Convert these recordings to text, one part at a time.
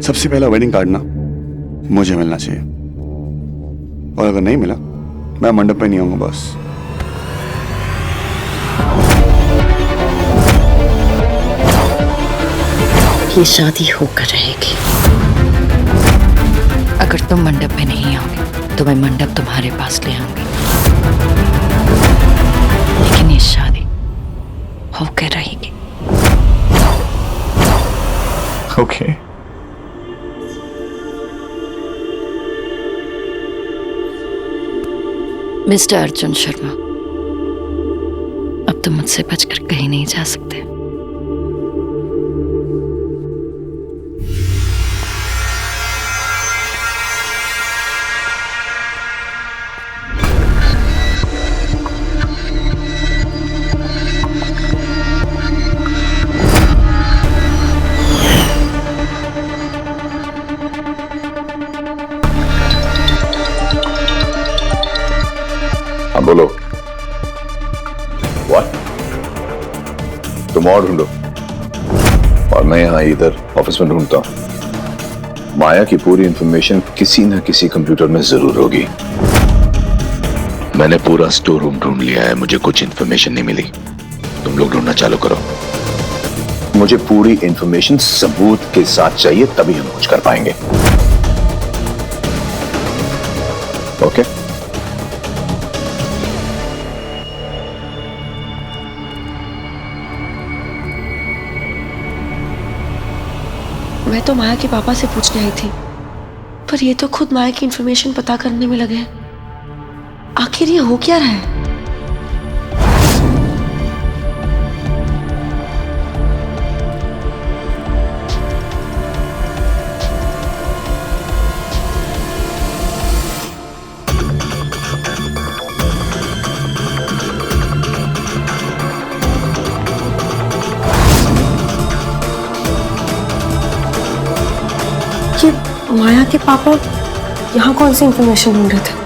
सबसे पहला wedding card ना मुझे मिलना चाहिए, और अगर नहीं मिला मैं मंडप पे नहीं आऊंगा बस। ये शादी होकर रहेगी। अगर तुम मंडप पे नहीं आओगे तो मैं मंडप तुम्हारे पास ले आऊंगी, लेकिन ये शादी होकर रहेगी। ओके। मिस्टर अर्जुन शर्मा, अब तुम मुझसे बचकर कहीं नहीं जा सकते। हाँ बोलो। What? तुम और ढूंढो और मैं यहाँ इधर ऑफिस में ढूंढता हूँ। माया की पूरी इंफॉर्मेशन किसी न किसी कंप्यूटर में जरूर होगी। मैंने पूरा स्टोर रूम ढूंढ लिया है, मुझे कुछ इंफॉर्मेशन नहीं मिली। तुम लोग ढूंढना चालू करो। मुझे पूरी इंफॉर्मेशन सबूत के साथ चाहिए, तभी हम कुछ कर पाएंगे। ओके? मैं तो माया के पापा से पूछने आई थी, पर ये तो खुद माया की इंफॉर्मेशन पता करने में लगे। आखिर ये हो क्या रहा है? ये माया के पापा यहाँ कौन सी इंफॉर्मेशन ढूंढ रहे थे?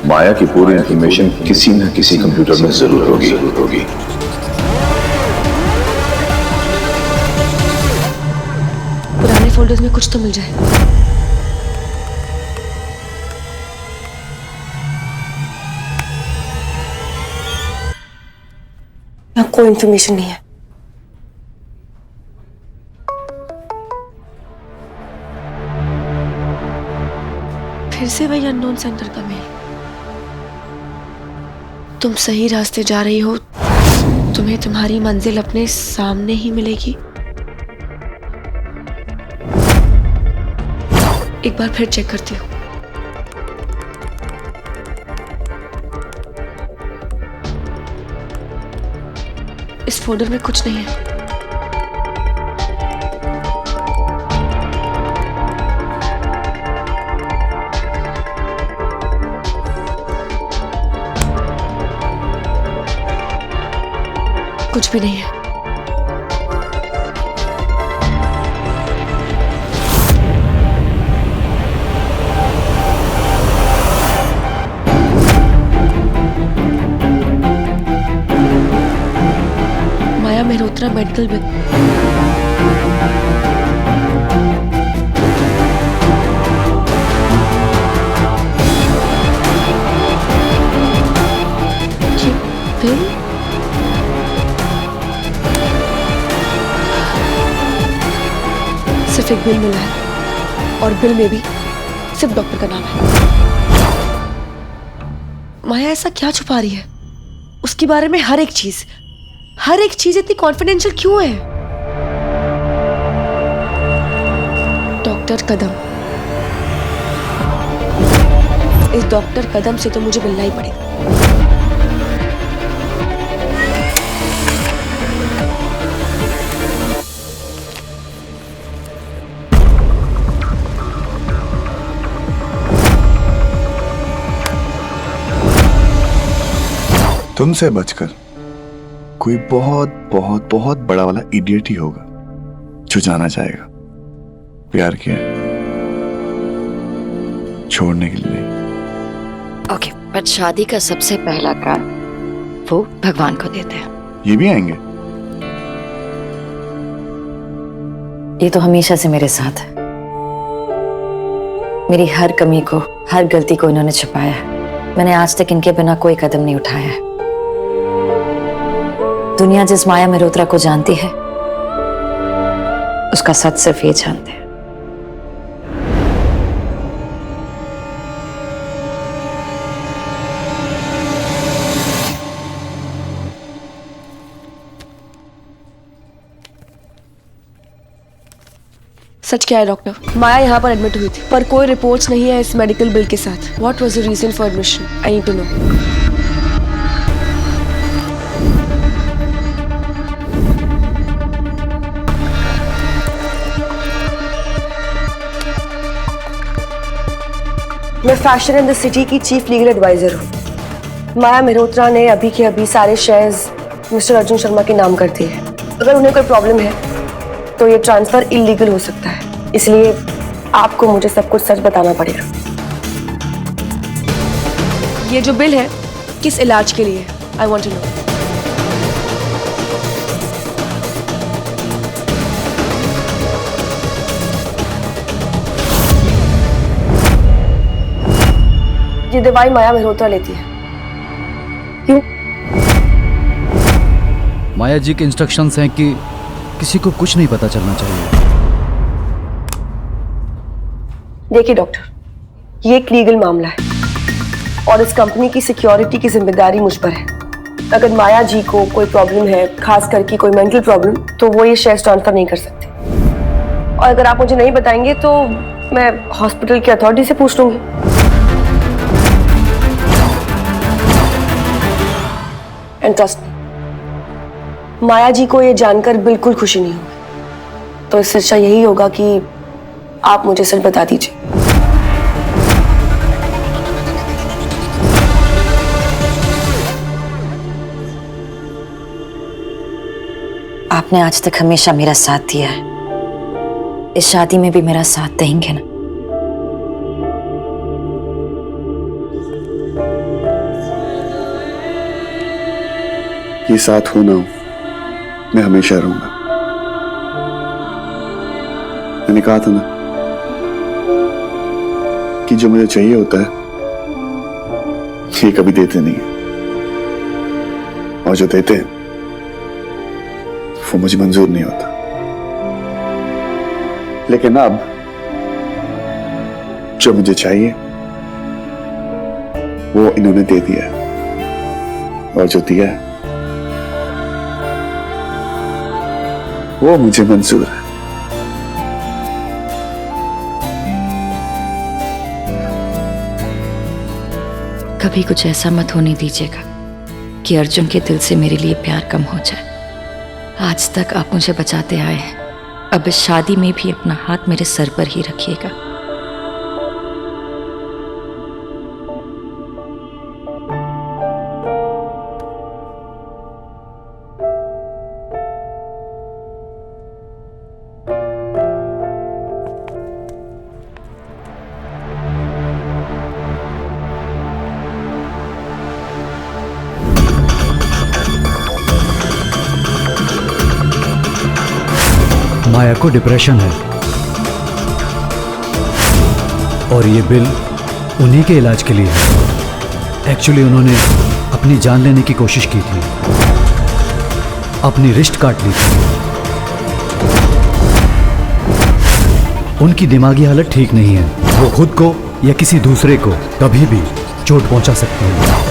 माया की पूरी इंफॉर्मेशन किसी न किसी कंप्यूटर में जरूर होगी। पुराने फोल्डर्स में कुछ तो मिल जाए। यहाँ कोई इंफॉर्मेशन नहीं है। फिर से वही अननोन सेंटर का मेल। तुम सही रास्ते जा रही हो, तुम्हें तुम्हारी मंजिल अपने सामने ही मिलेगी। एक बार फिर चेक करती हूँ। इस फोल्डर में कुछ नहीं है। कुछ भी नहीं है। माया मेहरोत्रा मेडिकल बिल। ये बिल? सिर्फ एक बिल मिला है, और बिल में भी सिर्फ डॉक्टर का नाम है। माया ऐसा क्या छुपा रही है? उसके बारे में हर एक चीज इतनी कॉन्फिडेंशियल क्यों है? डॉक्टर कदम, इस डॉक्टर कदम से तो मुझे मिलना ही पड़ेगा। तुमसे बचकर कोई बहुत बहुत बहुत बड़ा वाला इडियट ही होगा जो जाना चाहेगा प्यार किया। छोड़ने के लिए नहीं। ओके, बट शादी का सबसे पहला काम वो भगवान को देते हैं। ये भी आएंगे? ये तो हमेशा से मेरे साथ है। मेरी हर कमी को, हर गलती को इन्होंने छुपाया है। मैंने आज तक इनके बिना कोई कदम नहीं उठाया है। दुनिया जिस माया मेहरोत्रा को जानती है, उसका सच सिर्फ ये जानते हैं। सच क्या है डॉक्टर? माया यहाँ पर एडमिट हुई थी, पर कोई रिपोर्ट्स नहीं है इस मेडिकल बिल के साथ। What was the reason for admission? I need to know. मैं फैशन इन द सिटी की चीफ लीगल एडवाइजर हूँ। माया मेहरोत्रा ने अभी के अभी सारे शेयर्स मिस्टर अर्जुन शर्मा के नाम कर दिए हैं। अगर उन्हें कोई प्रॉब्लम है तो ये ट्रांसफर इलीगल हो सकता है, इसलिए आपको मुझे सब कुछ सच बताना पड़ेगा। ये जो बिल है किस इलाज के लिए? I want to know. ये दवाई माया मेहरोत्रा लेती है, क्यों? माया जी के इंस्ट्रक्शंस हैं कि किसी को कुछ नहीं पता चलना चाहिए। देखिए डॉक्टर, ये एक लीगल मामला है और इस कंपनी की सिक्योरिटी की जिम्मेदारी मुझ पर है। अगर माया जी को कोई प्रॉब्लम है, खास करके कोई मेंटल प्रॉब्लम, तो वो ये शेयर्स ट्रांसफर नहीं कर सकते। और अगर आप मुझे नहीं बताएंगे तो मैं हॉस्पिटल की अथॉरिटी से पूछ लूंगी। एंड ट्रस्ट मी, माया जी को ये जानकर बिल्कुल खुशी नहीं होगी, तो इससे अच्छा यही होगा कि आप मुझे सच बता दीजिए। आपने आज तक हमेशा मेरा साथ दिया है, इस शादी में भी मेरा साथ देंगे ना? ये साथ हो ना हो, मैं हमेशा रहूंगा। मैंने कहा था ना कि जो मुझे चाहिए होता है ये कभी देते नहीं है, और जो देते हैं वो मुझे मंजूर नहीं होता। लेकिन अब जो मुझे चाहिए वो इन्होंने दे दिया है, और जो दिया है वो मुझे मंजूर है। कभी कुछ ऐसा मत होने दीजिएगा कि अर्जुन के दिल से मेरे लिए प्यार कम हो जाए। आज तक आप मुझे बचाते आए हैं, अब इस शादी में भी अपना हाथ मेरे सर पर ही रखिएगा। माया को डिप्रेशन है और ये बिल उन्हीं के इलाज के लिए है। एक्चुअली उन्होंने अपनी जान लेने की कोशिश की थी, अपनी रिस्ट काट ली थी। उनकी दिमागी हालत ठीक नहीं है, वो खुद को या किसी दूसरे को कभी भी चोट पहुंचा सकते हैं।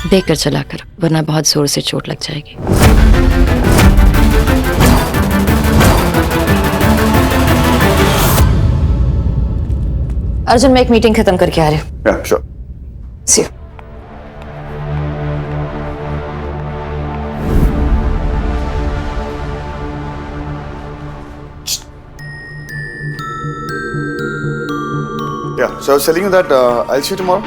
देखकर चला कर, वरना बहुत जोर से चोट लग जाएगी। अर्जुन, मैं एक मीटिंग खत्म करके आ रही हूँ। Yeah, sure. See you. Yeah, so I was telling you that I'll see you tomorrow.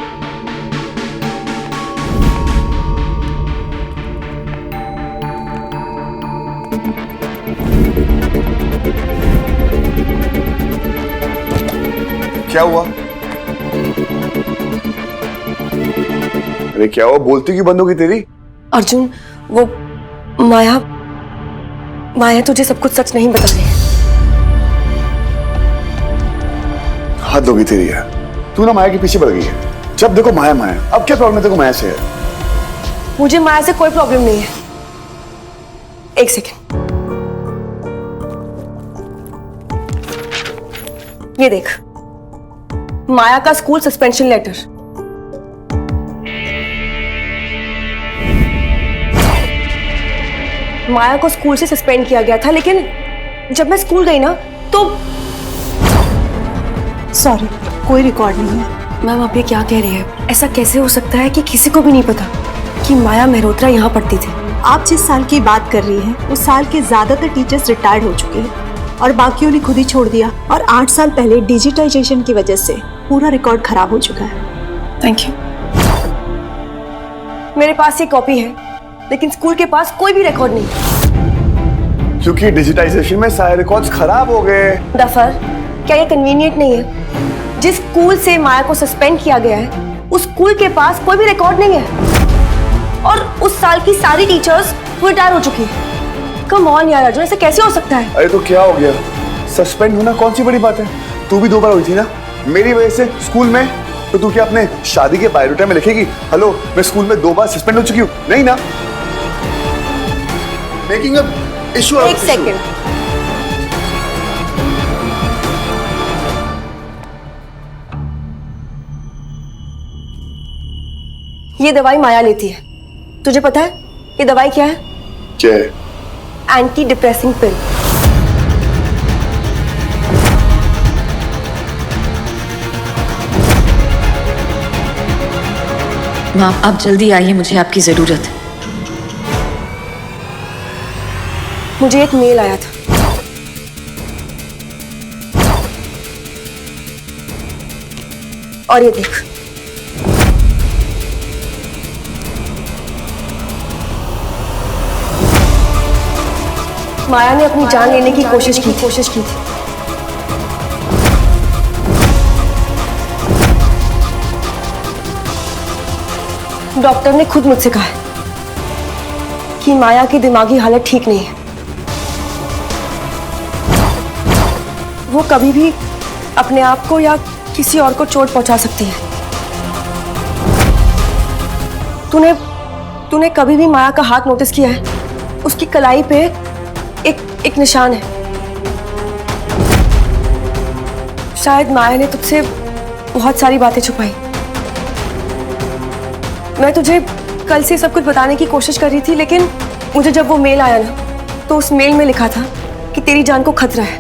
क्या हुआ? अरे क्या हुआ? बोलती क्यों बंद होगी तेरी? अर्जुन, वो माया तुझे सब कुछ सच नहीं बता रही है। हद होगी तेरी यार, तू ना माया के पीछे पड़ गई है। जब देखो माया माया, अब क्या प्रॉब्लम है तेरे को माया से? मुझे माया से कोई प्रॉब्लम नहीं है। एक सेकेंड, ये देख, माया का स्कूल सस्पेंशन लेटर। माया को स्कूल से सस्पेंड किया गया था, लेकिन जब मैं स्कूल गई ना तो सॉरी, कोई रिकॉर्ड नहीं है। मैम आप ये क्या कह रही है? ऐसा कैसे हो सकता है कि किसी को भी नहीं पता कि माया मेहरोत्रा यहाँ पढ़ती थी? आप जिस साल की बात कर रही हैं, उस साल के ज्यादातर टीचर्स रिटायर्ड हो चुके हैं और बाकियों ने खुद ही छोड़ दिया। और 8 साल पहले डिजिटाइजेशन की वजह से पूरा रिकॉर्ड खराब हो चुका है। Thank you. मेरे पास ये कॉपी है, लेकिन स्कूल के पास कोई भी रिकॉर्ड नहीं। क्योंकि डिजिटाइजेशन में सारे रिकॉर्ड्स खराब हो गए। दफर, क्या ये कन्वीनियंट नहीं है? जिस स्कूल से माया को सस्पेंड किया गया है, उस स्कूल के पास कोई भी रिकॉर्ड नहीं है और उस साल की सारी टीचर्स रिटायर हो चुकी है। कम ऑन यार अर्जुन, ऐसा कैसे हो सकता है? अरे तो क्या हो गया? सस्पेंड होना कौन सी बड़ी बात है? तू भी 2 बार हुई थी ना मेरी वजह से स्कूल में। तो तू क्या अपने शादी के बायोडाटा में लिखेगी, हेलो मैं स्कूल में 2 बार सस्पेंड हो चुकी हूँ? नहीं ना। Making a issue. एक सेकेंड, ये दवाई माया लेती है। तुझे पता है ये दवाई क्या है? क्या है? एंटी डिप्रेसिंग पिल। माँ आप जल्दी आइए, मुझे आपकी जरूरत है। मुझे एक मेल आया था। और ये देख, माया ने अपनी जान लेने की कोशिश की थी। डॉक्टर ने खुद मुझसे कहा है कि माया की दिमागी हालत ठीक नहीं है। वो कभी भी अपने आप को या किसी और को चोट पहुंचा सकती है। तूने कभी भी माया का हाथ नोटिस किया है? उसकी कलाई पे एक निशान है। शायद माया ने तुझसे बहुत सारी बातें छुपाई। मैं तुझे कल से सब कुछ बताने की कोशिश कर रही थी, लेकिन मुझे जब वो मेल आया ना, तो उस मेल में लिखा था कि तेरी जान को खतरा है।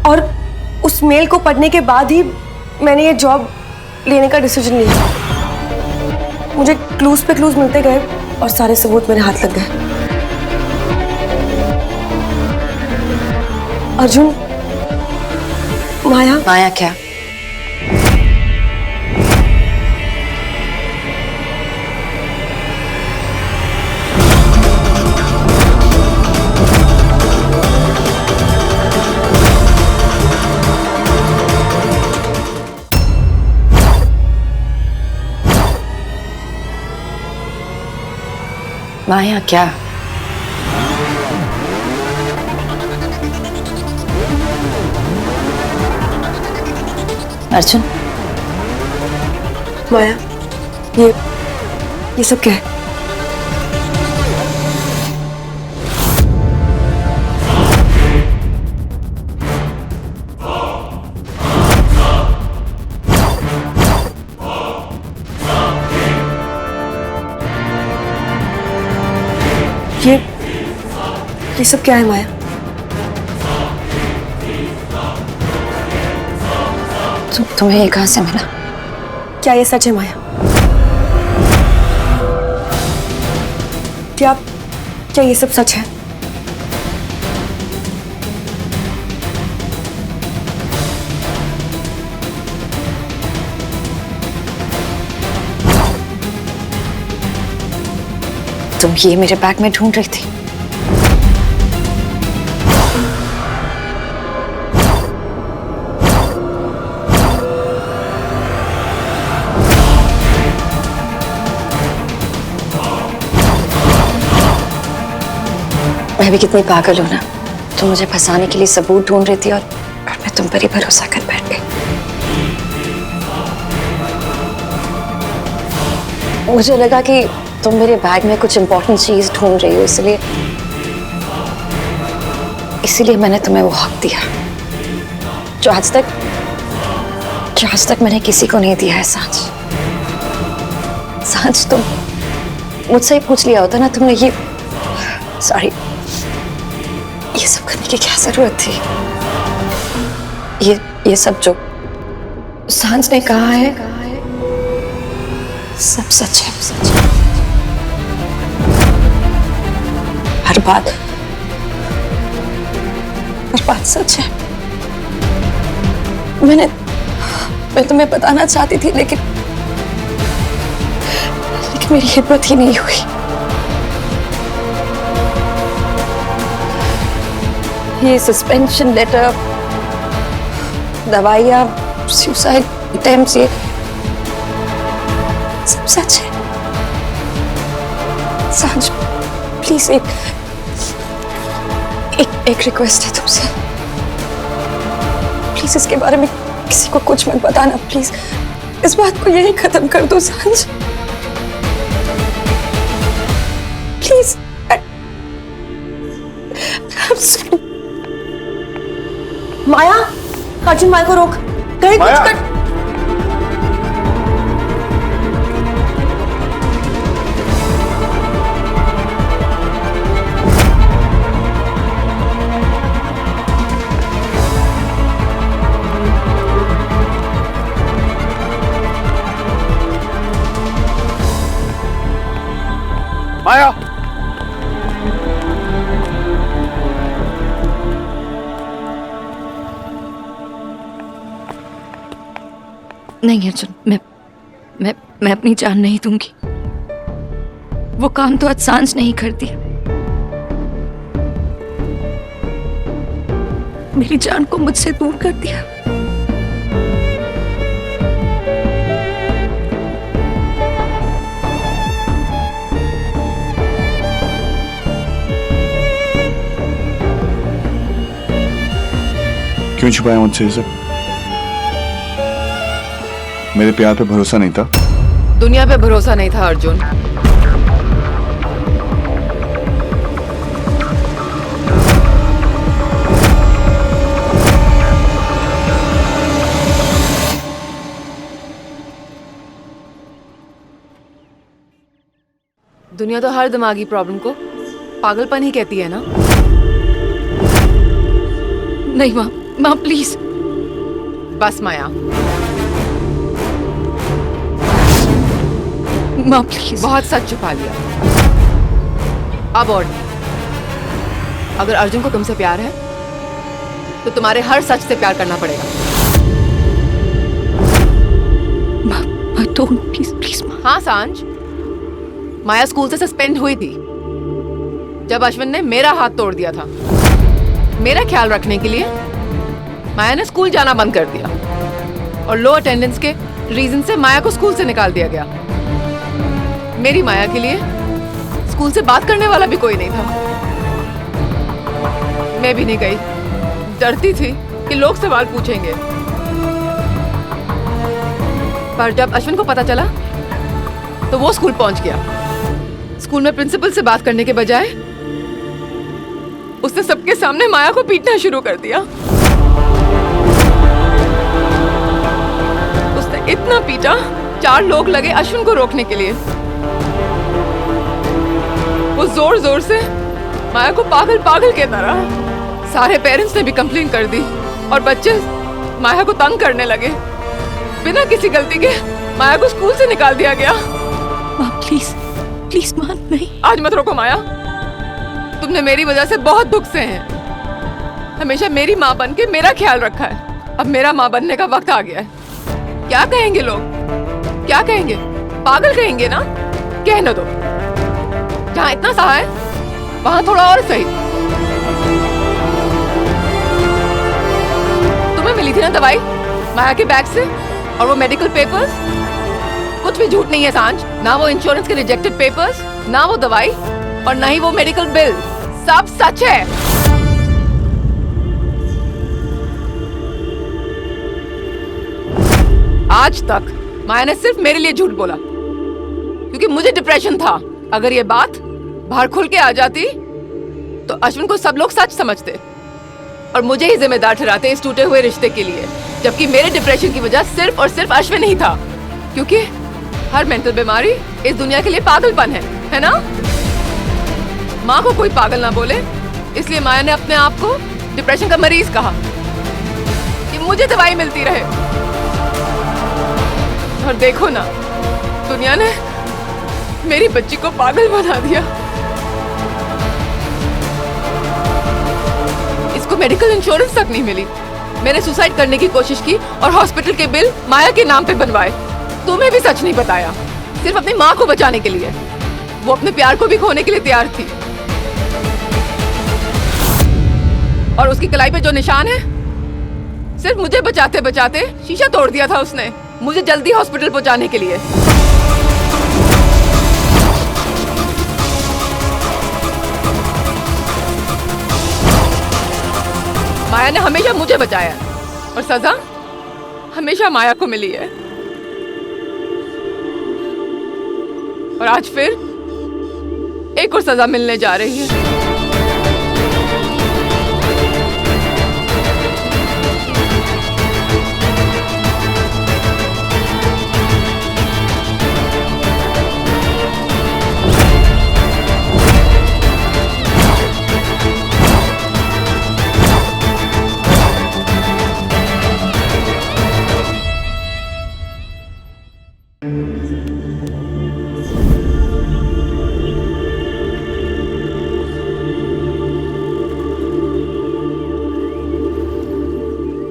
और उस मेल को पढ़ने के बाद ही मैंने ये जॉब लेने का डिसीजन लिया। मुझे क्लूज पे क्लूज मिलते गए और सारे सबूत मेरे हाथ लग गए। अर्जुन, माया क्या? माया क्या? अर्जुन, माया, ये सब क्या है? ये सब क्या है माया? तुम्हें ये कहाँ से मिला? क्या ये सच है माया? क्या ये सब सच है? तुम ये मेरे बैग में ढूंढ रही थी? मैं भी कितनी पागल हूं ना, तुम मुझे फंसाने के लिए सबूत ढूंढ रही थी और मैं तुम पर ही भरोसा कर बैठ गई। मुझे लगा कि तुम मेरे बैग में कुछ इंपॉर्टेंट चीज ढूंढ रही हो, इसलिए मैंने तुम्हें वो हक दिया जो आज तक मैंने किसी को नहीं दिया है। सांझ तुम मुझसे ही पूछ लिया होता ना, तुमने ये सब करने की क्या जरूरत थी? ये सब जो सांझ ने कहा है सब सच है। हर बात सच है। मैं तुम्हें बताना चाहती थी लेकिन मेरी हिम्मत ही नहीं हुई। ये सस्पेंशन लेटर, दवाइयाँ, सुसाइड अटेम्प्ट्स, ये सब सच है। सांझ प्लीज एक रिक्वेस्ट है तुमसे, प्लीज इसके बारे में किसी को कुछ मत बताना प्लीज। इस बात को यही खत्म कर दो सांझ, प्लीज। माया, अर्जुन माया को रोक, कहीं कुछ कर। माया, नहीं अर्जुन, मैं अपनी जान नहीं दूंगी। वो काम तो आज सांझ नहीं करती, मेरी जान को मुझसे दूर कर दिया। क्यों छुपाया मुझसे ये सब? मेरे प्यार पे भरोसा नहीं था? दुनिया पे भरोसा नहीं था अर्जुन। दुनिया तो हर दिमागी प्रॉब्लम को पागलपन ही कहती है ना। नहीं माँ प्लीज। बस माया, माँ प्लीज। बहुत सच छुपा लिया, अब और नहीं। अगर अर्जुन को तुमसे प्यार है तो तुम्हारे हर सच से प्यार करना पड़ेगा। माँ प्लीज माँ। हाँ सांझ, माया स्कूल से सस्पेंड हुई थी जब अश्विन ने मेरा हाथ तोड़ दिया था। मेरा ख्याल रखने के लिए माया ने स्कूल जाना बंद कर दिया और लो अटेंडेंस के रीजन से माया को स्कूल से निकाल दिया गया। मेरी माया के लिए स्कूल से बात करने वाला भी कोई नहीं था। मैं भी नहीं गई, डरती थी कि लोग सवाल पूछेंगे। पर जब अश्विन को पता चला तो वो स्कूल पहुंच गया। स्कूल में प्रिंसिपल से बात करने के बजाय उसने सबके सामने माया को पीटना शुरू कर दिया। उसने इतना पीटा, 4 लोग लगे अश्विन को रोकने के लिए। वो जोर जोर से माया को पागल कहता रहा। सारे पेरेंट्स ने भी कंप्लेन कर दी और बच्चे माया को तंग करने लगे। बिना किसी गलती के माया को स्कूल से निकाल दिया गया। माँ प्लीज माँ नहीं। आज मत रोको माया, तुमने मेरी वजह से बहुत दुख से हैं। हमेशा मेरी माँ बन के मेरा ख्याल रखा है, अब मेरा माँ बनने का वक्त आ गया है। क्या कहेंगे लोग, क्या कहेंगे? पागल कहेंगे ना? कहने दो, जहाँ इतना सहा है वहां थोड़ा और सही। तुम्हें मिली थी ना दवाई माया के बैग से, और वो मेडिकल पेपर्स? कुछ भी झूठ नहीं है सांझ, ना वो इंश्योरेंस के रिजेक्टेड पेपर्स, ना वो दवाई, और ना ही वो मेडिकल बिल। सब सच है। आज तक माया ने सिर्फ मेरे लिए झूठ बोला क्योंकि मुझे डिप्रेशन था। अगर ये बात बाहर खुल के आ जाती तो अश्विन को सब लोग सच समझते और मुझे ही जिम्मेदार ठहराते इस टूटे हुए रिश्ते के लिए, जबकि मेरे डिप्रेशन की वजह सिर्फ और सिर्फ अश्विन ही था। क्योंकि हर मेंटल बीमारी इस दुनिया के लिए पागलपन है ना? माँ को कोई पागल ना बोले, इसलिए माया ने अपने आप को डिप्रेशन का मरीज कहा कि मुझे दवाई मिलती रहे। और देखो ना, दुनिया ने मेरी बच्ची को पागल बना दिया। इसको मेडिकल इंश्योरेंस तक नहीं मिली। मैंने सुसाइड करने की कोशिश की और हॉस्पिटल के बिल माया के नाम पे बनवाए। तुम्हें भी सच नहीं बताया, सिर्फ अपनी माँ को बचाने के लिए। वो अपने प्यार को भी खोने के लिए तैयार थी। और उसकी कलाई पे जो निशान है, सिर्फ मुझे बचाते बचाते शीशा तोड़ दिया था उसने, मुझे जल्दी हॉस्पिटल पहुंचाने के लिए। माया ने हमेशा मुझे बचाया और सजा हमेशा माया को मिली है। और आज फिर एक और सजा मिलने जा रही है।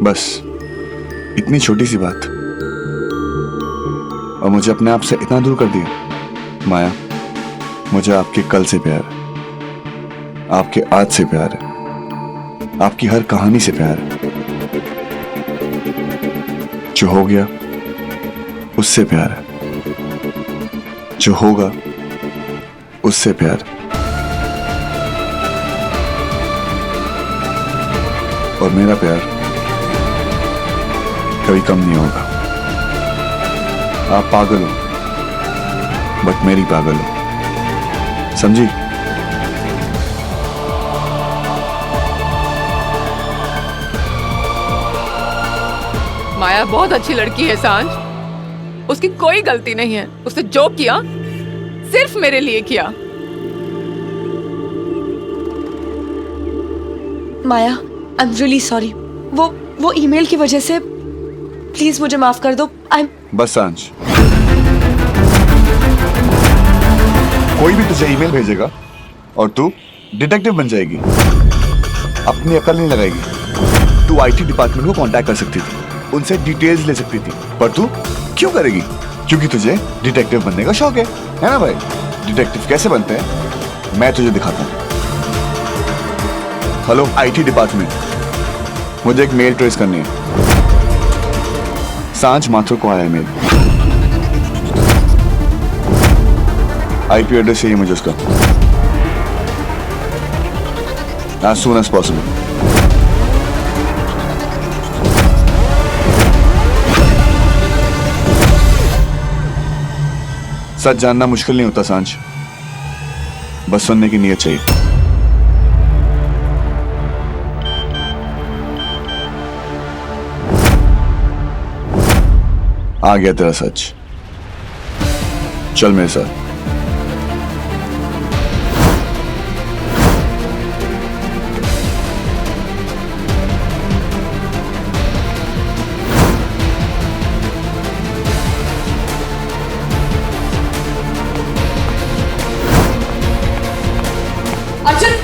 बस इतनी छोटी सी बात और मुझे अपने आप से इतना दूर कर दिया। माया, मुझे आपके कल से प्यार है, आपके आज से प्यार है, आपकी हर कहानी से प्यार है। जो हो गया उससे प्यार है, जो होगा उससे प्यार है। और मेरा प्यार कभी कम नहीं होगा। आप पागल हो, बट मेरी पागल हो, समझी? माया बहुत अच्छी लड़की है सांझ, उसकी कोई गलती नहीं है। उसने जो किया सिर्फ मेरे लिए किया। माया, आई एम रियली सॉरी। वो ईमेल की वजह से प्लीज मुझे माफ कर दो। बस सांझ, कोई भी तुझे ईमेल भेजेगा और तू डिटेक्टिव बन जाएगी, अपनी अकल नहीं लगाएगी। तू आईटी डिपार्टमेंट को कांटेक्ट कर सकती थी, उनसे डिटेल्स ले सकती थी, पर तू क्यों करेगी? क्योंकि तुझे डिटेक्टिव बनने का शौक है ना भाई? डिटेक्टिव कैसे बनते हैं मैं तुझे दिखाता हूँ। हेलो आईटी डिपार्टमेंट, मुझे एक मेल ट्रेस करनी है। सांझ माथुर को आया मेल, आईपी एड्रेस चाहिए मुझे उसका, as soon as possible। सच जानना मुश्किल नहीं होता सांझ, बस सुनने की नीयत चाहिए। आ गया तेरा सच, चल मेरे साथ। अर्जुन,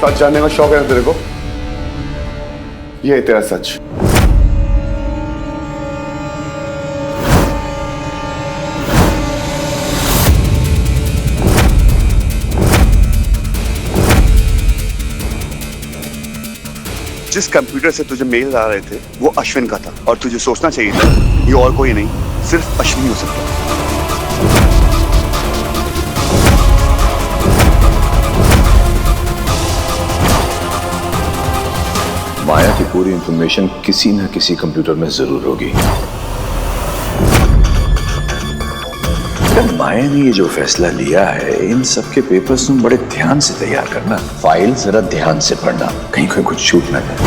सच जानने का शौक है ना तेरे को? ये है तेरा सच। जिस कंप्यूटर से तुझे मेल आ रहे थे वो अश्विन का था, और तुझे सोचना चाहिए था ये और कोई नहीं, सिर्फ अश्विन ही हो सकता है। माया की पूरी इंफॉर्मेशन किसी न किसी कंप्यूटर में जरूर होगी। अगर माया ने ये जो फैसला लिया है, इन सब के पेपर्स तुम बड़े ध्यान से तैयार करना, फाइल जरा ध्यान से पढ़ना, कहीं कोई कुछ छूट ना जाए।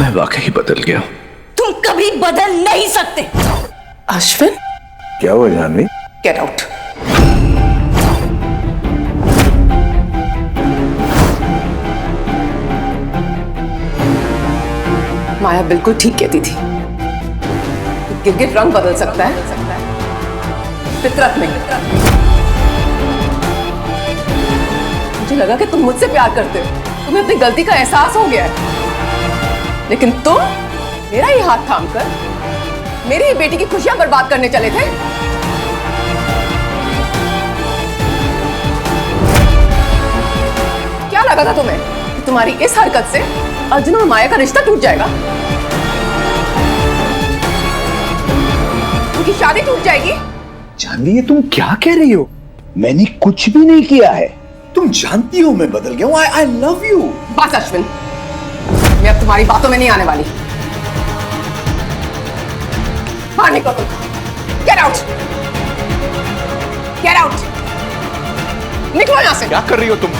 मैं वाकई बदल गया। तुम कभी बदल नहीं सकते। अश्विन, क्या हुआ जानवी? Get out. माया बिल्कुल ठीक कहती थी, गिरगिट रंग बदल सकता है, फितरत नहीं। मुझे लगा कि तुम मुझसे प्यार करते हो, तुम्हें अपनी गलती का एहसास हो गया है, लेकिन तुम मेरा ही हाथ थामकर मेरी ही बेटी की खुशियां बर्बाद करने चले थे। क्या लगा था तुम्हें कि तुम्हारी इस हरकत से अर्जुन और माया का रिश्ता टूट जाएगा, उनकी शादी टूट जाएगी? जानवी, ये तुम क्या कह रही हो? मैंने कुछ भी नहीं किया है। तुम जानती हो मैं बदल गया हूं। I love you. बस अश्विन, मैं अब तुम्हारी बातों में नहीं आने वाली। बाहर निकलो तुम। गेट आउट, गेट आउट, निकलो यहां से। क्या कर रही हो तुम?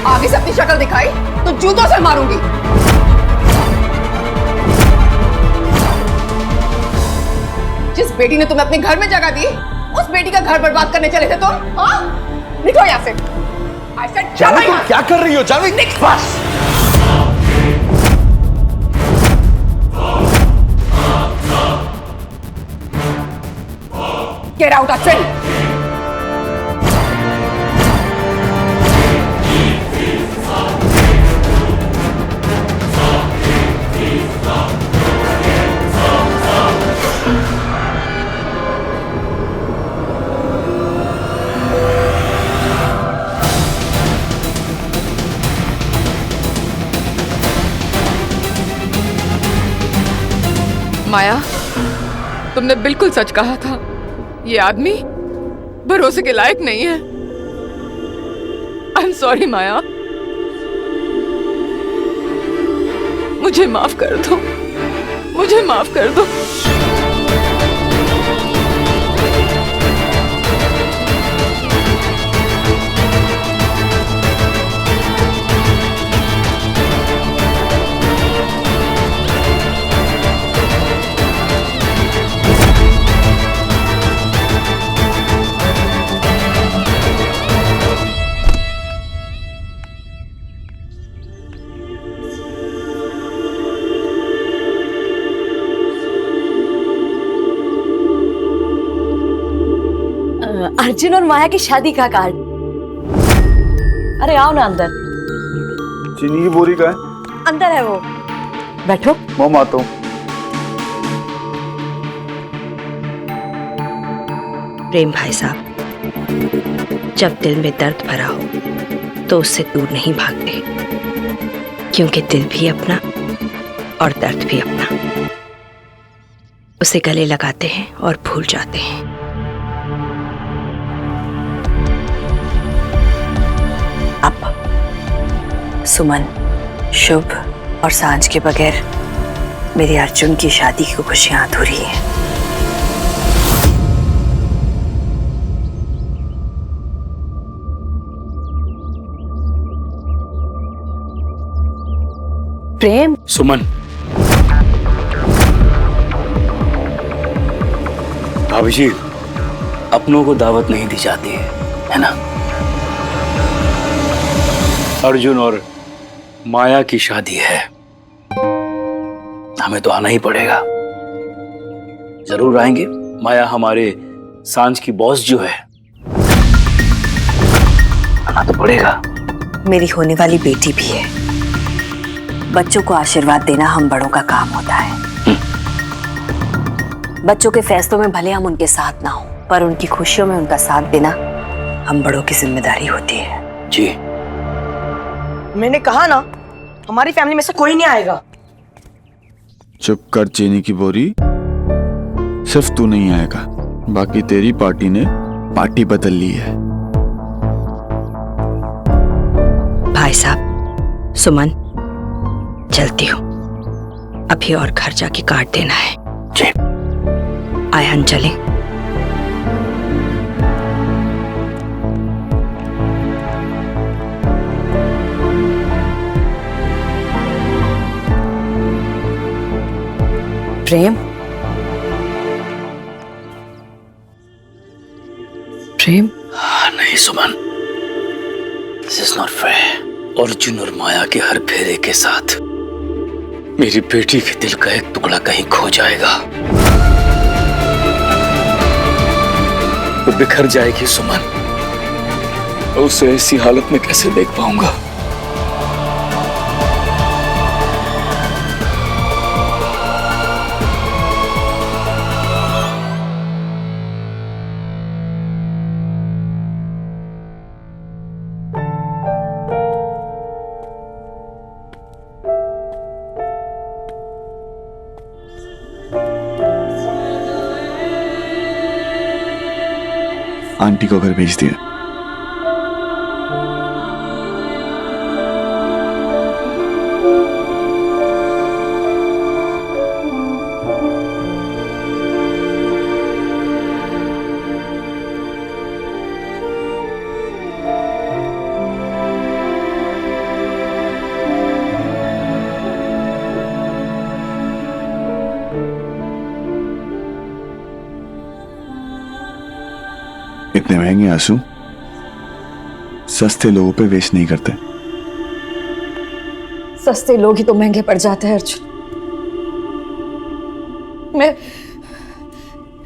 आगे से अपनी शक्ल दिखाई तो जूतों से मारूंगी। जिस बेटी ने तुम्हें अपने घर में जगह दी, उस बेटी का घर बर्बाद करने चले थे तुम? हाँ? निकलो यहाँ से। I said, चलो तुम क्या कर रही हो जानवी? बस। Get out, Ashwin. माया, तुमने बिल्कुल सच कहा था, ये आदमी भरोसे के लायक नहीं है। आई एम सॉरी माया, मुझे माफ कर दो, मुझे माफ कर दो। अर्जुन और माया की शादी का कार्ड। अरे आओ ना अंदर। चीनी की बोरी का है? अंदर है वो, बैठो। मैं आता हूं। प्रेम भाई साहब, जब दिल में दर्द भरा हो तो उससे दूर नहीं भागते, क्योंकि दिल भी अपना और दर्द भी अपना। उसे गले लगाते हैं और भूल जाते हैं। अब सुमन, शुभ और सांझ के बगैर मेरे अर्जुन की शादी की खुशियां अधूरी हैं। प्रेम, सुमन, भाभी जी, अपनों को दावत नहीं दी जाती है ना? अर्जुन और माया की शादी है, हमें तो आना ही पड़ेगा। जरूर आएंगे। माया हमारे सांझ की बॉस जो है रखना तो पड़ेगा। मेरी होने वाली बेटी भी है। बच्चों को आशीर्वाद देना हम बड़ों का काम होता है। बच्चों के फैसलों में भले हम उनके साथ ना हो, पर उनकी खुशियों में उनका साथ देना हम बड़ों की जिम्मेदारी होती है। जी मैंने कहा ना, हमारी फैमिली में से कोई नहीं आएगा। चुप कर चीनी की बोरी, सिर्फ तू नहीं आएगा, बाकी तेरी पार्टी ने पार्टी बदल ली है। भाई साहब, सुमन, चलती हूँ, अभी और घर जाके काट देना है। जी आए हम चलें। प्रेम, प्रेम, नहीं Suman, this is not fair. Arjun और माया के हर फेरे के साथ मेरी बेटी के दिल का एक टुकड़ा कहीं खो जाएगा। वो बिखर जाएगी सुमन, और उसे ऐसी हालत में कैसे देख पाऊंगा। आंटी को घर भेज दिया। इतने महंगे आंसू सस्ते लोगों पे वेस्ट नहीं करते। सस्ते लोग ही तो महंगे पड़ जाते हैं अर्जुन। मैं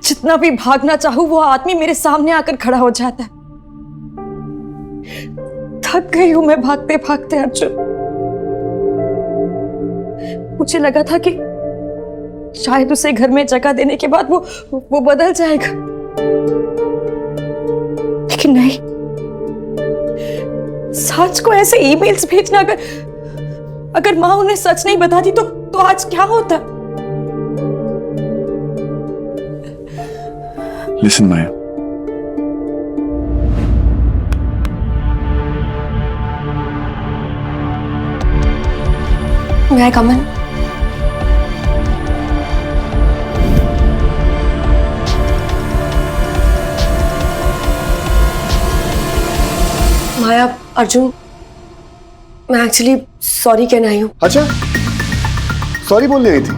जितना भी भागना चाहूं, वो आदमी मेरे सामने आकर खड़ा हो जाता है। थक गई हूं मैं भागते भागते अर्जुन। मुझे लगा था कि शायद उसे घर में जगह देने के बाद वो बदल जाएगा, लेकिन नहीं। सच को ऐसे ईमेल्स भेजना, अगर मां उन्हें सच नहीं बताती तो आज क्या होता। लिसन माया, मैं कमन, माया, अर्जुन, मैं एक्चुअली सॉरी कहने आई हूँ। अच्छा सॉरी बोलने आई थी?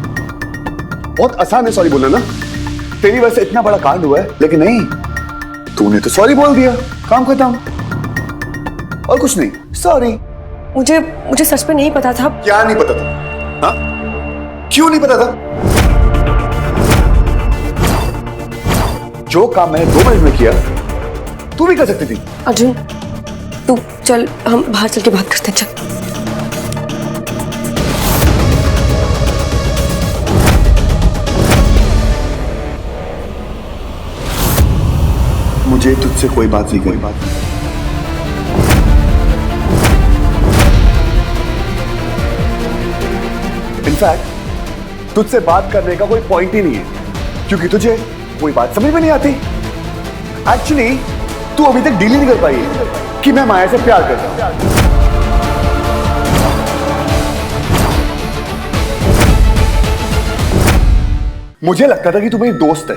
बहुत आसान है सॉरी बोलना ना। तेरी वजह से इतना बड़ा कांड हुआ है, लेकिन नहीं, तूने तो सॉरी बोल दिया, काम खत्म। और कुछ नहीं, सॉरी। मुझे सच में नहीं पता था। क्या नहीं पता था? हाँ? क्यों नहीं पता था? जो काम मैंने 2 मिनट में किया, तू भी कर सकती थी। अर्जुन, तू चल, हम बाहर चल के बात करते हैं। चल। मुझे तुझसे कोई बात नहीं करनी। इनफैक्ट तुझसे बात करने का कोई पॉइंट ही नहीं है, क्योंकि तुझे कोई बात समझ में नहीं आती। एक्चुअली तू अभी तक डील ही नहीं कर पाई है कि मैं माया से प्यार करता हूं। मुझे लगता था कि तू मेरी दोस्त है,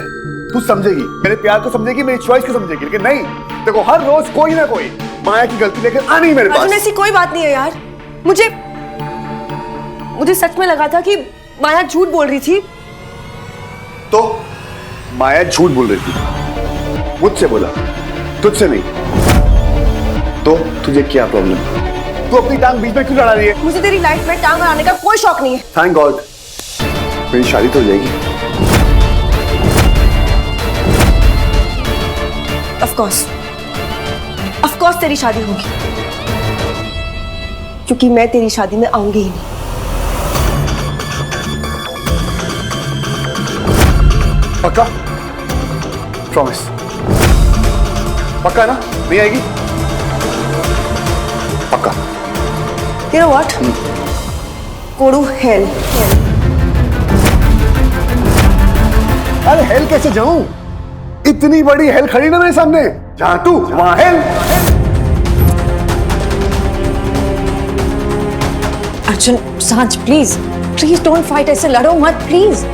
तू समझेगी, मेरे प्यार को समझेगी, मेरी चॉइस को समझेगी, लेकिन नहीं। देखो हर रोज कोई ना कोई माया की गलती लेकर आनी ही मेरे पास। अर्जुन, ऐसी कोई बात नहीं है यार। मुझे सच में लगा था कि माया झूठ बोल रही थी। तो माया झूठ बोल रही थी, मुझसे बोला, तुझसे नहीं। तो तुझे क्या प्रॉब्लम? तू अपनी टांग बीच में क्यों लड़ा रही है? मुझे तेरी लाइफ में टांग अड़ाने का कोई शौक नहीं है। थैंक गॉड, मेरी शादी तो हो जाएगी। ऑफ कोर्स तेरी शादी होगी, क्योंकि मैं तेरी शादी में आऊंगी ही नहीं। पक्का? प्रॉमिस? पक्का ना? नहीं आएगी? पक्का? You know what? Go to hell. अरे हेल कैसे जाऊं? इतनी बड़ी हेल खड़ी ना मेरे सामने, जहां तू वहां हेल। अर्जुन, सांझ प्लीज प्लीज डोंट फाइट, ऐसे लड़ो मत please.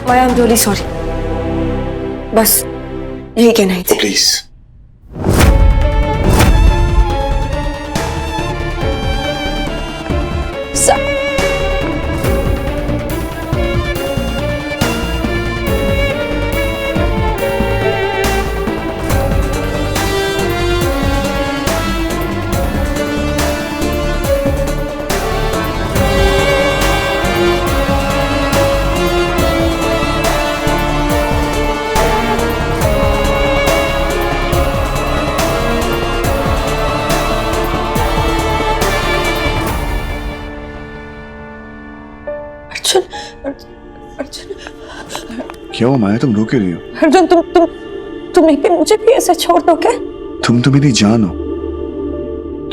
Maya, I'm really sorry. बस यही कहना ही था। प्लीज। क्या हुआ माया, तुम रो क्यों रही हो? अर्जुन, तुम भी मुझे भी ऐसे छोड़ दोगे? तुम तो मेरी जान हो,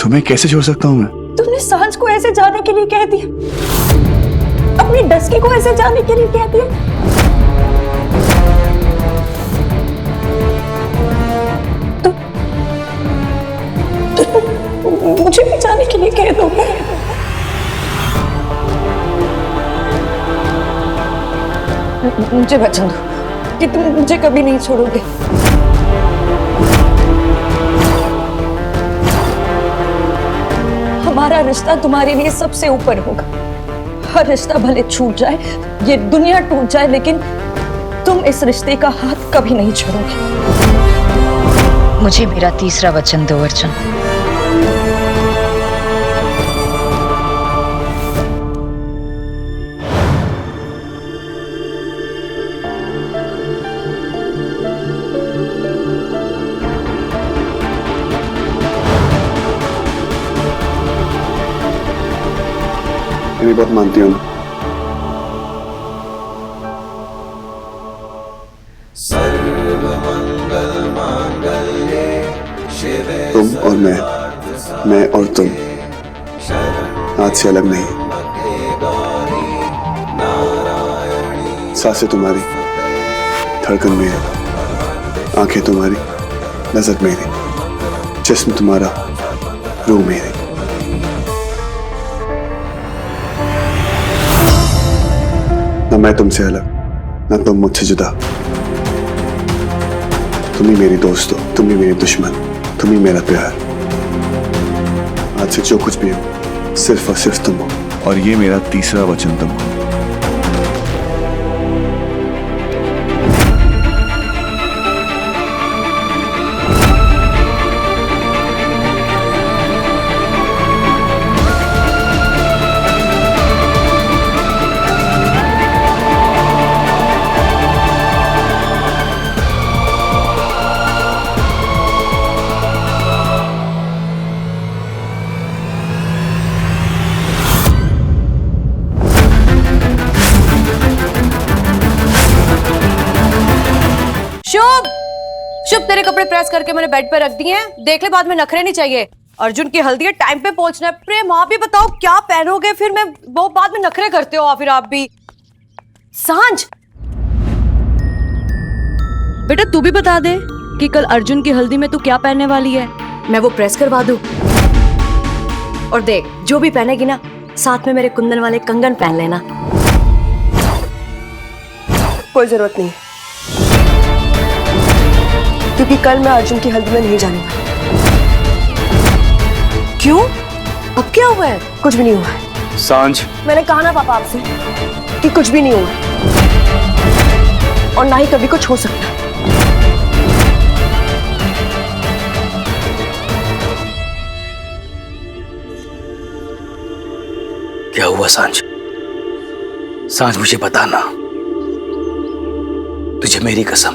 तुम्हें कैसे छोड़ सकता हूँ मैं? तुमने सांझ को ऐसे जाने के लिए कह दिया, अपनी डस्की को ऐसे जाने के लिए कह दिया। तुम मुझे भी जाने के लिए कह दोगे? मुझे वचन दो कि तुम मुझे कभी नहीं छोड़ोगे। हमारा रिश्ता तुम्हारे लिए सबसे ऊपर होगा। हर रिश्ता भले छूट जाए, ये दुनिया टूट जाए, लेकिन तुम इस रिश्ते का हाथ कभी नहीं छोड़ोगे। मुझे मेरा तीसरा वचन दो अर्जुन। मेरी बात मानती हो ना? तुम और मैं और तुम आज से अलग नहीं। सांसें तुम्हारी, धड़कन मेरी, आंखें तुम्हारी, नजर मेरी, जिस्म तुम्हारा, रूह मेरी। ना मैं तुमसे अलग, ना तुम मुझसे जुदा। तुम ही मेरी दोस्त हो, तुम ही मेरी दुश्मन, तुम ही मेरा प्यार। आज से जो कुछ भी हो, सिर्फ और सिर्फ तुम हो, और ये मेरा तीसरा वचन तुम हो। शुभ, तेरे कपड़े प्रेस करके मैंने बेड पे रख दिए हैं, देख ले, बाद में नखरे नहीं चाहिए। अर्जुन की हल्दी है, टाइम पे पहुंचना है। प्रेम, आप भी बताओ क्या पहनोगे, फिर मैं वो बाद में नखरे करते हो फिर आप भी। सांझ, बेटा तू भी बता दे कि कल अर्जुन की हल्दी में तू क्या पहनने वाली है, मैं वो प्रेस करवा दूं। और देख, जो भी पहनेगी ना, साथ में मेरे कुंदन वाले कंगन पहन लेना। कोई जरूरत नहीं, क्योंकि कल मैं अर्जुन की हल्दी में नहीं जाने वाली। क्यों? अब क्या हुआ है? कुछ भी नहीं हुआ है। सांझ, मैंने कहा ना पापा आपसे कि कुछ भी नहीं हुआ, और ना ही कभी कुछ हो सकता। क्या हुआ सांझ? सांझ मुझे बताना, तुझे मेरी कसम।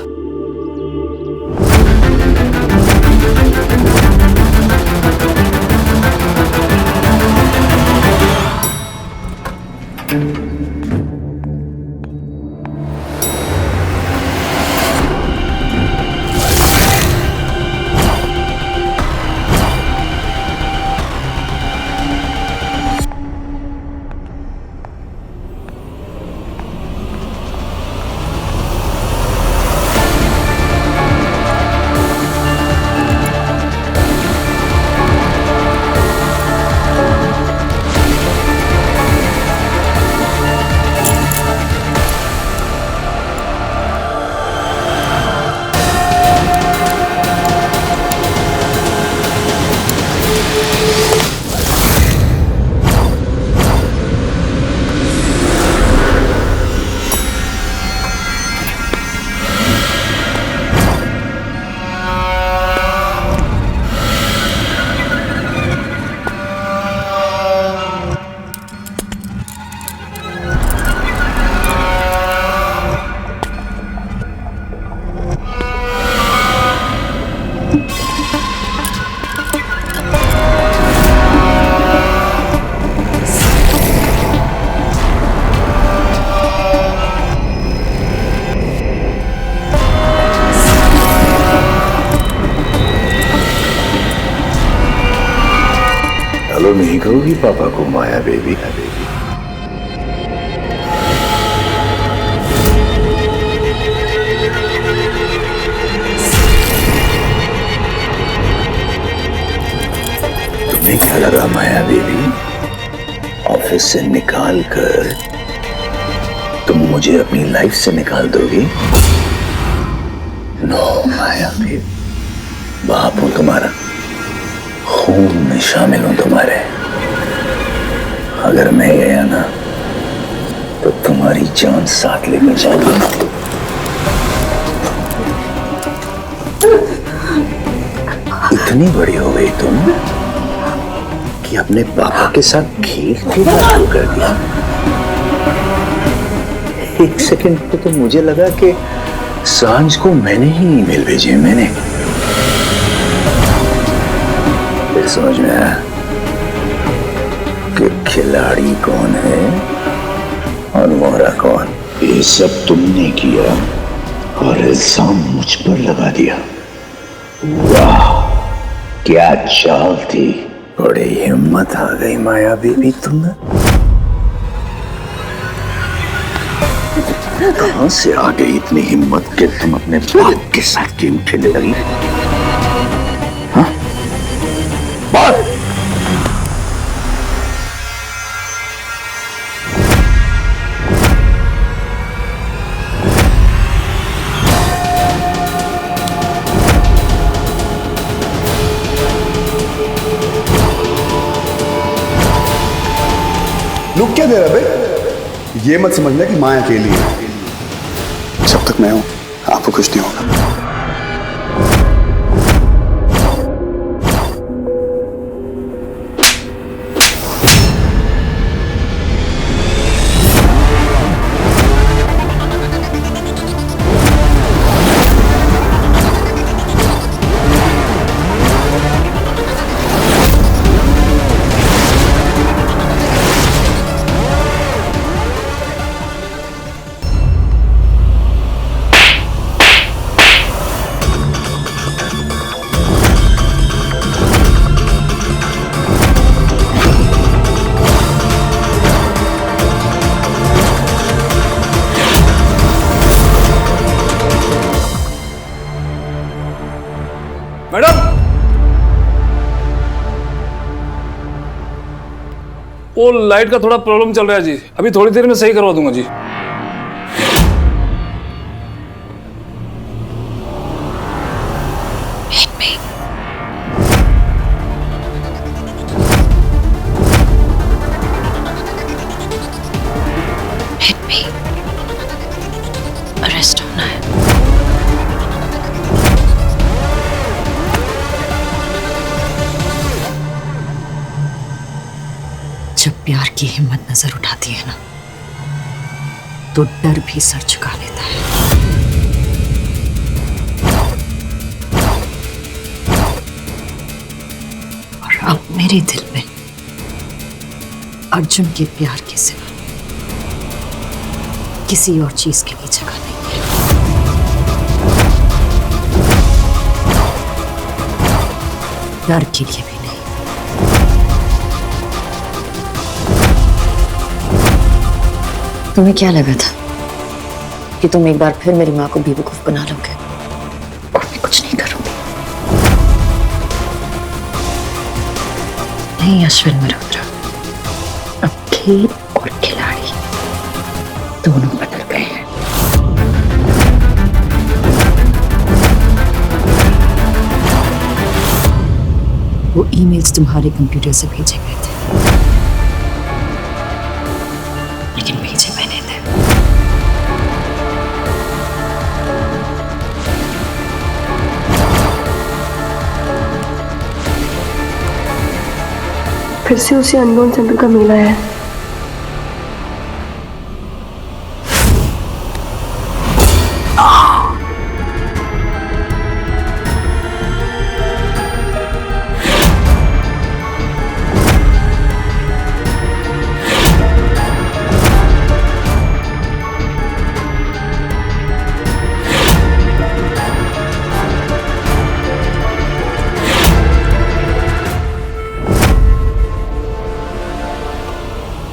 हेलो नहीं कहोगी पापा को माया बेबी? तुम्हें क्या लगा माया बेबी, ऑफिस से निकाल कर तुम मुझे अपनी लाइफ से निकाल दोगी? नो माया बेबी, बाप हूं तुम्हारा, खून में शामिल हूं तुम्हारे। अगर मैं गया ना तो तुम्हारी जान साथ लेकर जाऊंगा। इतनी बड़ी हो गई तुम कि अपने पापा के साथ खेल खेलना शुरू कर दिया। एक सेकंड को तो मुझे लगा कि सांझ को मैंने ही ईमेल भेजे, मैंने। फिर समझ में आया कि खिलाड़ी कौन है और मोहरा कौन। ये सब तुमने किया और इल्जाम मुझ पर लगा दिया। वाह क्या चाल थी, बड़ी हिम्मत आ गई माया बेबी तुम्हें। कहां से आ गई इतनी हिम्मत कि तुम अपने बाप के साथ गेम खेलने लगी? हाँ? बात लुक क्या दे रहा बे? ये मत समझना कि माया अकेली है। जब तक मैं हूं आपको कुछ नहीं होगा। मैडम, वो लाइट का थोड़ा प्रॉब्लम चल रहा है जी, अभी थोड़ी देर में सही करवा दूंगा जी। अरेस्ट होना है। जब प्यार की हिम्मत नजर उठाती है ना तो डर भी सर झुका लेता है। और अब मेरे दिल में अर्जुन के प्यार के सिवा किसी और चीज के लिए जगह नहीं है। डर के लिए भी नहीं। तुम्हें क्या लगा था कि तुम एक बार फिर मेरी माँ को बेवकूफ बना लोगे और मैं कुछ नहीं करूंगी? नहीं अश्विन मल्होत्रा, अब खेल और खिलाड़ी दोनों बदल गए हैं। वो ईमेल्स तुम्हारे कंप्यूटर से भेजे गए थे, लेकिन भेजे मैंने थे। फिर से उसी अननोन सेंटर का मेला है।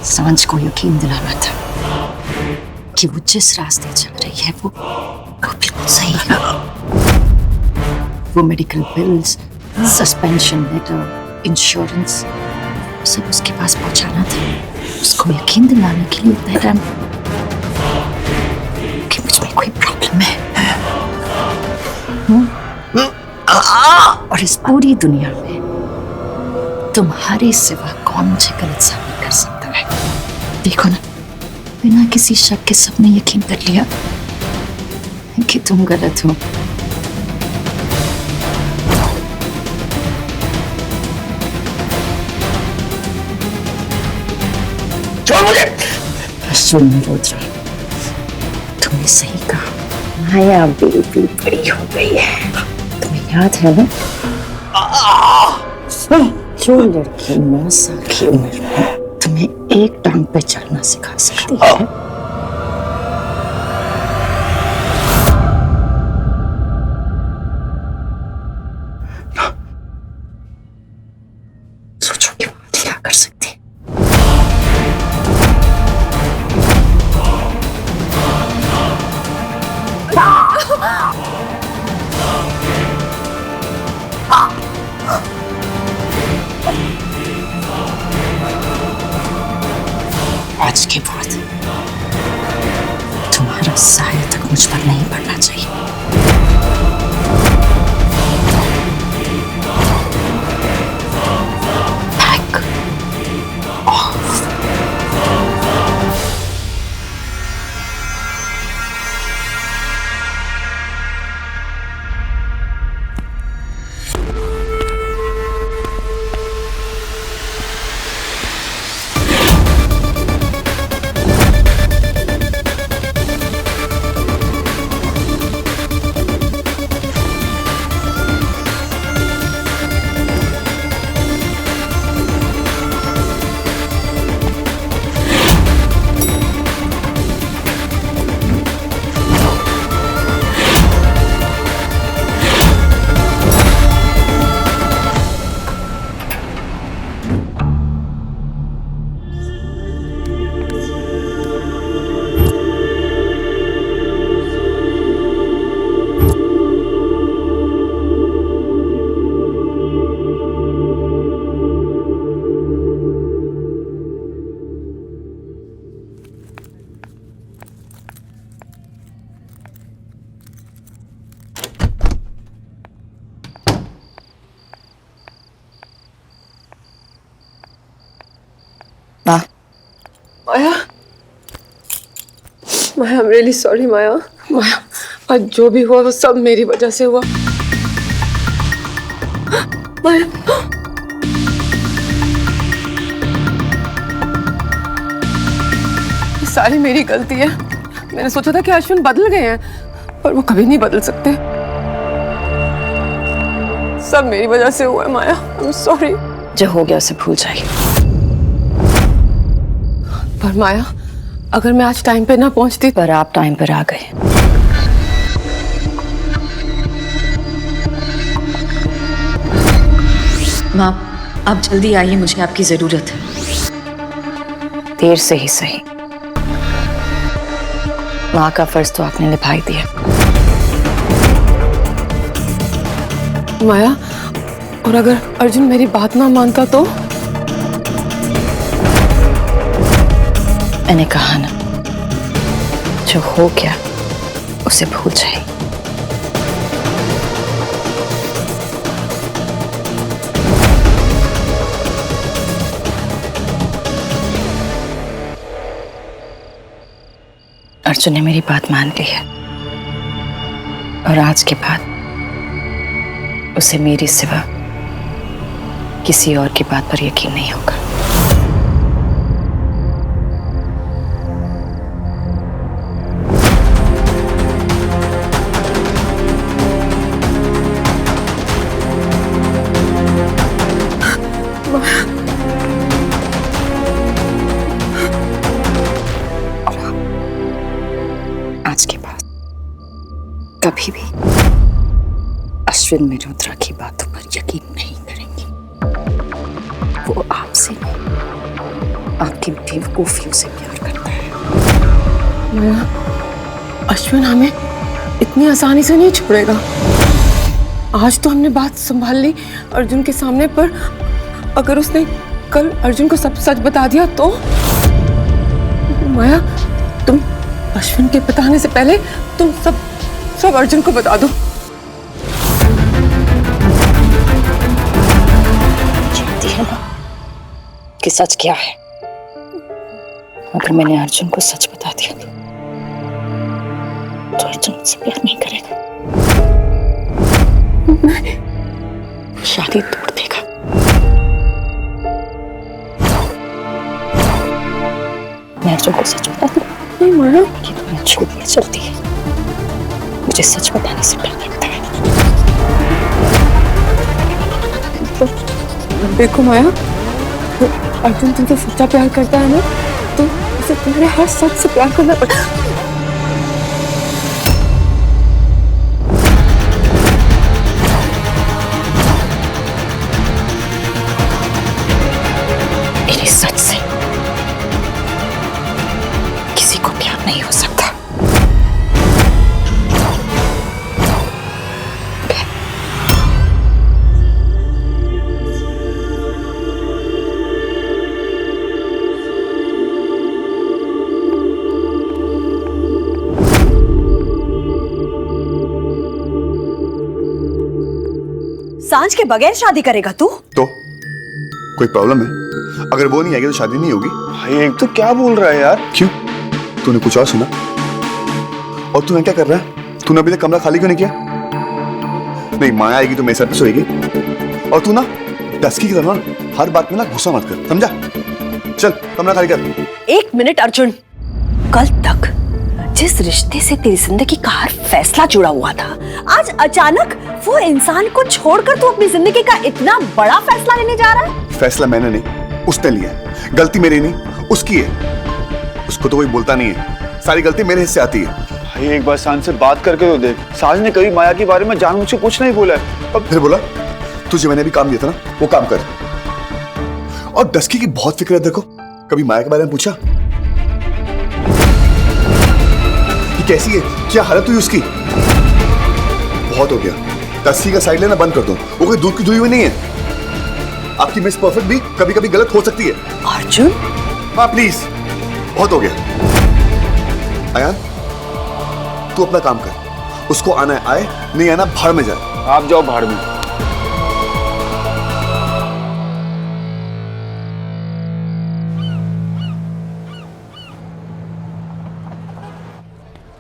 सांझ को यकीन दिलाना था कि वो जिस रास्ते चल रही है वो बिल्कुल सही है। वो medical bills, suspension letter, insurance सब उसके पास पहुंचाना था। उसको यकीन दिलाने के लिए उतना टाइम कि मुझ में कोई प्रॉब्लम है। और इस पूरी दुनिया में तुम्हारे सिवा कौन मुझे गलत साबित कर सकता है? देखो ना, बिना किसी शक के सबने यकीन कर लिया कि तुम गलत हो। छोड़ मुझे। अश्विन मल्होत्रा, तुमने सही कहा, माया बेबी बड़ी हो गई है। तुम्हें याद है ना, जो लड़की 9 साल की उम्र में तुम्हें एक टांग पे चलना सिखा सकती है, सोचो कि वो क्या कर सकती है। आज के बाद तुम्हारा साया तक मुझ पर नहीं पड़ना चाहिए। Back off. Maya, Maya, I'm really sorry माया। माया, आज जो भी हुआ वो सब मेरी वजह से हुआ। माया, ये सारी मेरी गलती है। मैंने सोचा था कि अश्विन बदल गए हैं, पर वो कभी नहीं बदल सकते। सब मेरी वजह से हुआ है माया। I'm sorry। जो हो गया उसे भूल जाइए। पर माया, अगर मैं आज टाइम पे ना पहुंचती। पर आप टाइम पर आ गए। माँ, आप जल्दी आइए, मुझे आपकी जरूरत है। देर से ही सही, माँ का फर्ज तो आपने निभाई दिया। माया, और अगर अर्जुन मेरी बात ना मानता तो? मैंने कहा ना, जो हो गया उसे भूल जाइए। अर्जुन ने मेरी बात मान ली है और आज के बाद उसे मेरी सिवा किसी और की बात पर यकीन नहीं होगा। आज के बाद कभी भी अश्विन मल्होत्रा की बातों पर यकीन नहीं करेंगी। वो आपसे नहीं, आपकी बेवकूफियों से प्यार करता है। माया, अश्विन हमें इतनी आसानी से नहीं छोड़ेगा। आज तो हमने बात संभाल ली अर्जुन के सामने, पर अगर उसने कल अर्जुन को सब सच बता दिया तो? माया, तुम अश्विन के बताने से पहले तुम सब अर्जुन को बता दो। जानती है ना कि सच क्या है? अगर मैंने अर्जुन को सच बता दिया तो अर्जुन मुझसे प्यार नहीं करेगा, शादी तोड़ देगा। मैं अर्जुन को सच बता दूं? नहीं माया, कि तुम्हें छूटनी चलती है। मुझे सच बताने से डर लगता है। देखो माया, अर्जुन तुमसे सच्चा प्यार करता है ना, तो उसे तुम्हारे हर सच से प्यार करना पड़ेगा। मेरे सच से किसी को प्यार नहीं हो सकता। सांझ के बगैर शादी करेगा तू? तो कोई प्रॉब्लम है? अगर वो नहीं आएगी तो शादी नहीं होगी। भाई एक तो क्या बोल रहा है यार? क्यों, तूने कुछ और सुना? और तूने क्या कर रहा है? तूने अभी तक कमरा खाली क्यों नहीं किया? नहीं, माया आएगी तो मेरे साथ सोएगी। और तू ना डस्की की तरह हर बात में ना गुस्सा मत कर, समझा? चल कमरा खाली कर। एक मिनट अर्जुन, कल तक जिस रिश्ते से तेरी जिंदगी का हर फैसला जुड़ा हुआ था, आज अचानक वो इंसान को छोड़कर तू अपनी जिंदगी का इतना बड़ा फैसला लेने जा रहा है? फैसला मैंने नहीं, उसने लिया है। गलती मेरी नहीं, उसकी है। उसको तो कोई बोलता नहीं है, सारी गलती मेरे हिस्से आती है। भाई एक बार सांझ से बात करके तो देख। सांझ ने कभी माया के बारे में जानबूझ के कुछ नहीं बोला है। अब फिर बोला? तुझे मैंने भी काम दिया था ना, वो काम कर। और डस्की की बहुत फिक्र है, देखो कभी माया के बारे में पूछा कि कैसी है, क्या हालत हुई उसकी? बहुत हो गया, डस्की का साइड लेना बंद कर दो। वो कोई दूध की धुई हुई नहीं है। आपकी मिस परफेक्ट भी कभी कभी गलत हो सकती है। अर्जुन, हाँ प्लीज, बहुत हो गया। आयान, तू अपना काम कर। उसको आना है आए, नहीं आना भाड़ में जाए। आप जाओ भाड़ में।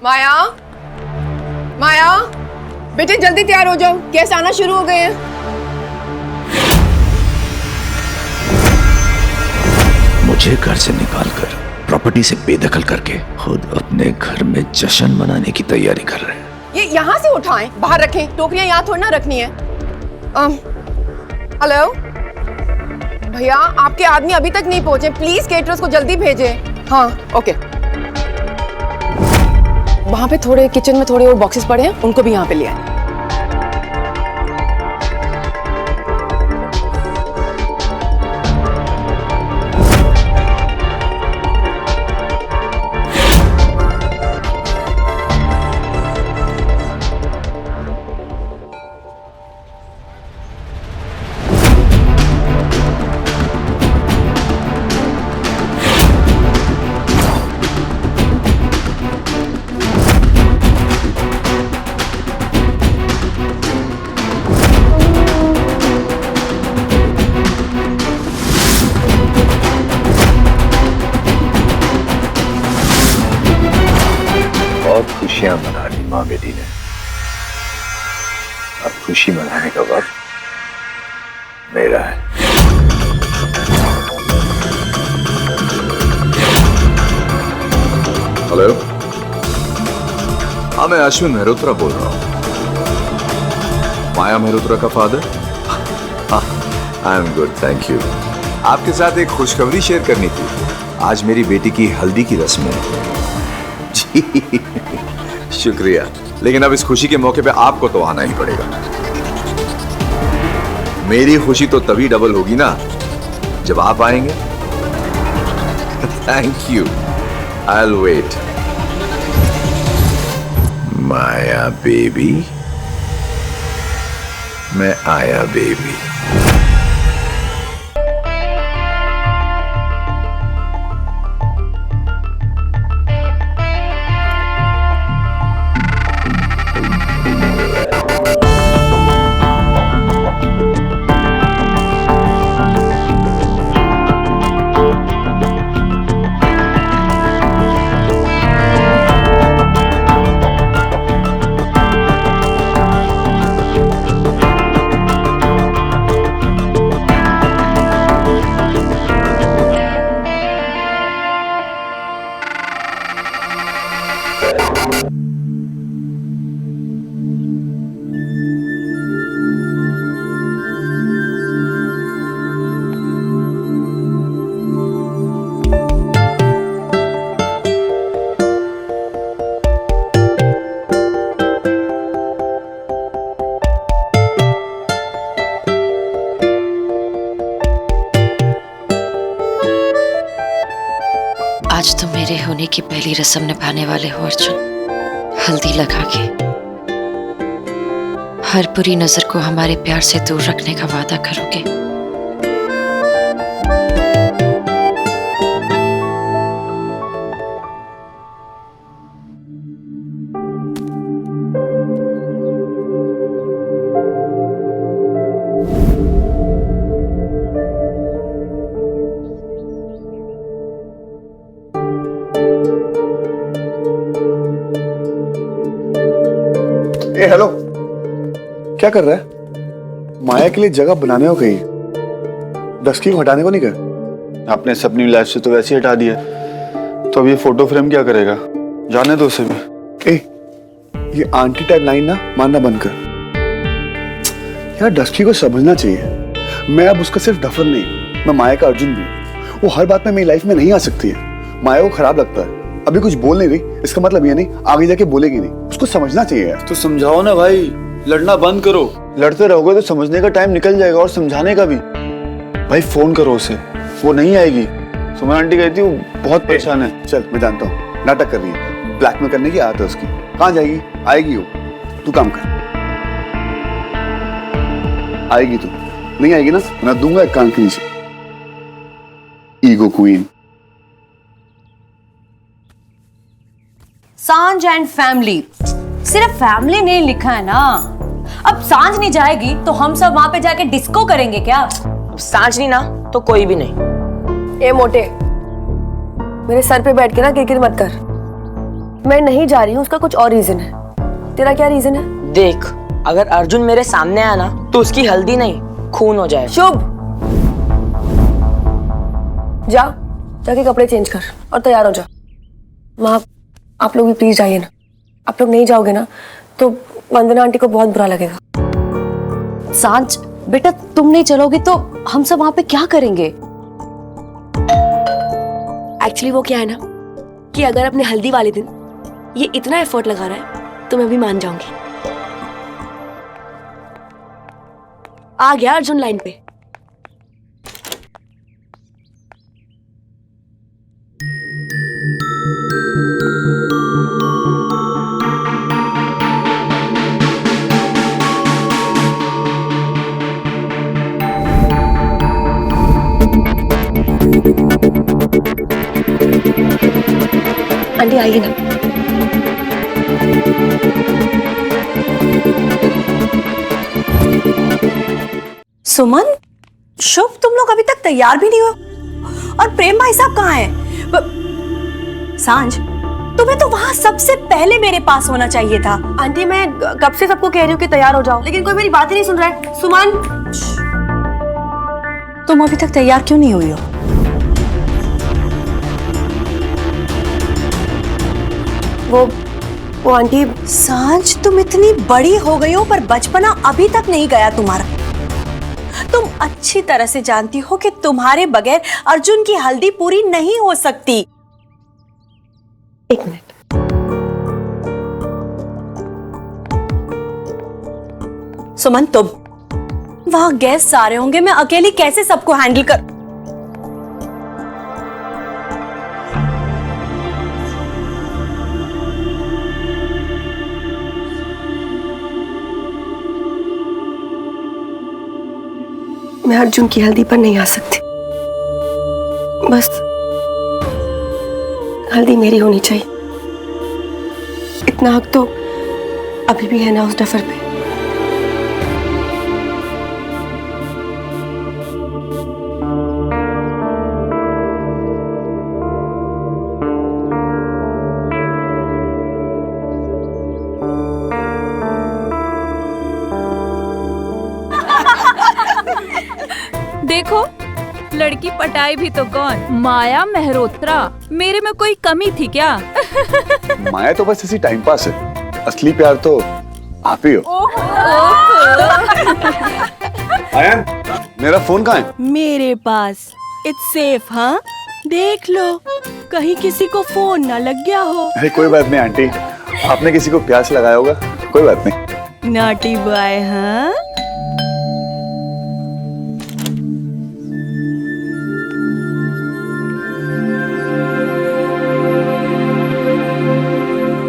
माया, माया, बेटे जल्दी तैयार हो जाओ, गेस्ट आना शुरू हो गए हैं। मुझे घर से निकालकर प्रॉपर्टी से बेदखल करके खुद अपने घर में जश्न मनाने की तैयारी कर रहे हैं। ये यहाँ से उठाएं, बाहर रखें। टोकरियां यहाँ थोड़ी ना रखनी है। हेलो भैया, आपके आदमी अभी तक नहीं पहुंचे, प्लीज केटरर्स को जल्दी भेजें। हाँ ओके। वहां पे थोड़े किचन में थोड़े और बॉक्सेस पड़े हैं, उनको भी यहाँ पे ले आए। खुशियां मना ली माँ बेटी ने। अब खुशी मनाने का वक्त मेरा है। हेलो, हाँ मैं अश्विन मेहरोत्रा बोल रहा हूँ, माया मेहरोत्रा का father. I am good, thank you. आपके साथ एक खुशखबरी शेयर करनी थी। आज मेरी बेटी की हल्दी की रस्म है। जी शुक्रिया, लेकिन अब इस खुशी के मौके पे आपको तो आना ही पड़ेगा। मेरी खुशी तो तभी डबल होगी ना जब आप आएंगे। Thank you, I will wait. Maya baby, मैं आया बेबी। आज तुम मेरे होने की पहली रस्म निभाने वाले हो अर्जुन। हल्दी लगा के हर बुरी नजर को हमारे प्यार से दूर रखने का वादा करोगे। ए हेलो, क्या कर रहा है? माया के लिए जगह बनाने हो कहीं, डस्की को हटाने को नहीं कर? आपने अपनी लाइफ से तो वैसे ही हटा दिया, तो अब ये फोटो फ्रेम क्या करेगा? जाने दो उसे भी। ए, ये आंटी टाइप लाइन ना मानना बंद कर यार। डस्की को समझना चाहिए, मैं अब उसका सिर्फ डफर नहीं, मैं माया का अर्जुन भी। वो हर बात में मेरी लाइफ में नहीं आ सकती है। माया को खराब लगता है, अभी कुछ बोल नहीं रही, इसका मतलब ये नहीं आगे जाके बोलेगी नहीं। उसको समझना चाहिए यार। तो समझाओ ना भाई, लड़ना बंद करो। लड़ते रहोगे तो समझने का टाइम निकल जाएगा और समझाने का भी। भाई फोन करो उसे, वो नहीं आएगी। सुमन आंटी कहती वो बहुत परेशान है। चल मैं जानता हूँ नाटक कर रही है, ब्लैकमेल करने की आदत है उसकी। कहाँ जाएगी? आएगी वो, तू काम कर। आएगी तू, नहीं आएगी ना मैं दूंगा एक कान के नीचे। Ego queen. सांझ एंड फैमिली, सिर्फ फैमिली नहीं लिखा है ना। अब सांझ नहीं जाएगी तो हम सब वहां पे जाके डिस्को करेंगे क्या? अब सांझ नहीं ना तो कोई भी नहीं। ए मोटे, मेरे सर पे बैठ के ना किरकिर मत कर। मैं नहीं जा रही हूँ, उसका कुछ और रीजन है। तेरा क्या रीजन है? देख, अगर अर्जुन मेरे सामने आया ना तो उसकी हल्दी नहीं खून हो जाए। शुभ, जा जाके कपड़े चेंज कर और तैयार हो जा। माँ आप लोग भी प्लीज जाइए ना। आप लोग नहीं जाओगे ना तो वंदना आंटी को बहुत बुरा लगेगा। सांझ बेटा, तुम नहीं चलोगे तो हम सब वहां पे क्या करेंगे? एक्चुअली वो क्या है ना कि अगर अपने हल्दी वाले दिन ये इतना एफर्ट लगा रहा है तो मैं भी मान जाऊंगी। आ गया अर्जुन लाइन पे। आंटी आइए ना। सुमन, शुभ, तुम लोग अभी तक तैयार भी नहीं हो और प्रेम भाई साहब कहाँ हैं? सांझ, तुम्हें तो वहां सबसे पहले मेरे पास होना चाहिए था। आंटी मैं कब से सबको कह रही हूँ कि तैयार हो जाओ, लेकिन कोई मेरी बात ही नहीं सुन रहा है। सुमन, तुम अभी तक तैयार क्यों नहीं हुई हो? वो आंटी। सांझ, तुम इतनी बड़ी हो गई हो पर बचपना अभी तक नहीं गया तुम्हारा। तुम अच्छी तरह से जानती हो कि तुम्हारे बगैर अर्जुन की हल्दी पूरी नहीं हो सकती। एक मिनट। सुमन, तुम वहां गेस्ट आ रहे होंगे, मैं अकेली कैसे सबको हैंडल कर। मैं अर्जुन की हल्दी पर नहीं आ सकती। बस हल्दी मेरी होनी चाहिए। इतना हक तो अभी भी है ना उस डफर पे। देखो, लड़की पटाई भी तो कौन, माया मेहरोत्रा। मेरे में कोई कमी थी क्या? माया तो बस इसी टाइम पास है, असली प्यार तो आप ही हो। आयन, मेरा फोन कहाँ है? मेरे पास। It's safe. हाँ, देख लो कहीं किसी को फोन ना लग गया हो। अरे कोई बात नहीं आंटी, आपने किसी को प्यास लगाया होगा, कोई बात नहीं। Naughty boy. हाँ,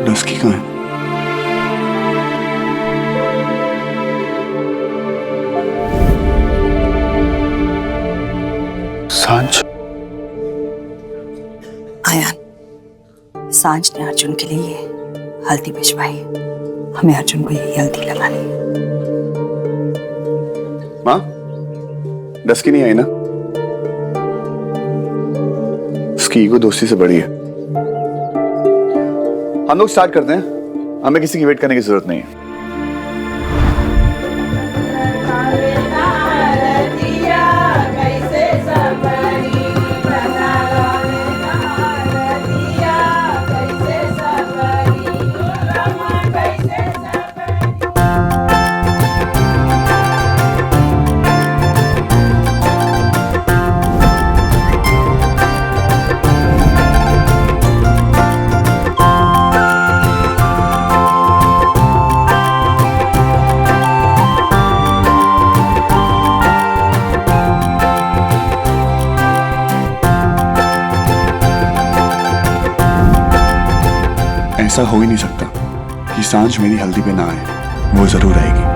डस्की कहाँ है? सांझ। आयान, सांझ ने अर्जुन के लिए हल्दी भिजवाई। हमें अर्जुन को यही हल्दी लगानी है। माँ, डस्की नहीं आई ना? उसकी ईगो दोस्ती से बड़ी है। हम लोग स्टार्ट करते हैं, हमें किसी की वेट करने की जरूरत नहीं है। ऐसा हो ही नहीं सकता कि सांझ मेरी हल्दी पे ना आए। वो जरूर आएगी।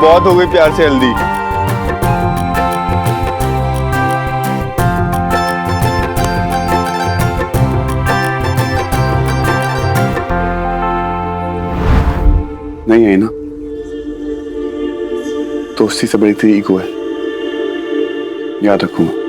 बहुत हो गई प्यार से हल्दी। नहीं आई ना, तो दोस्ती से बड़ी तेरी ईगो है, याद रखूंगा।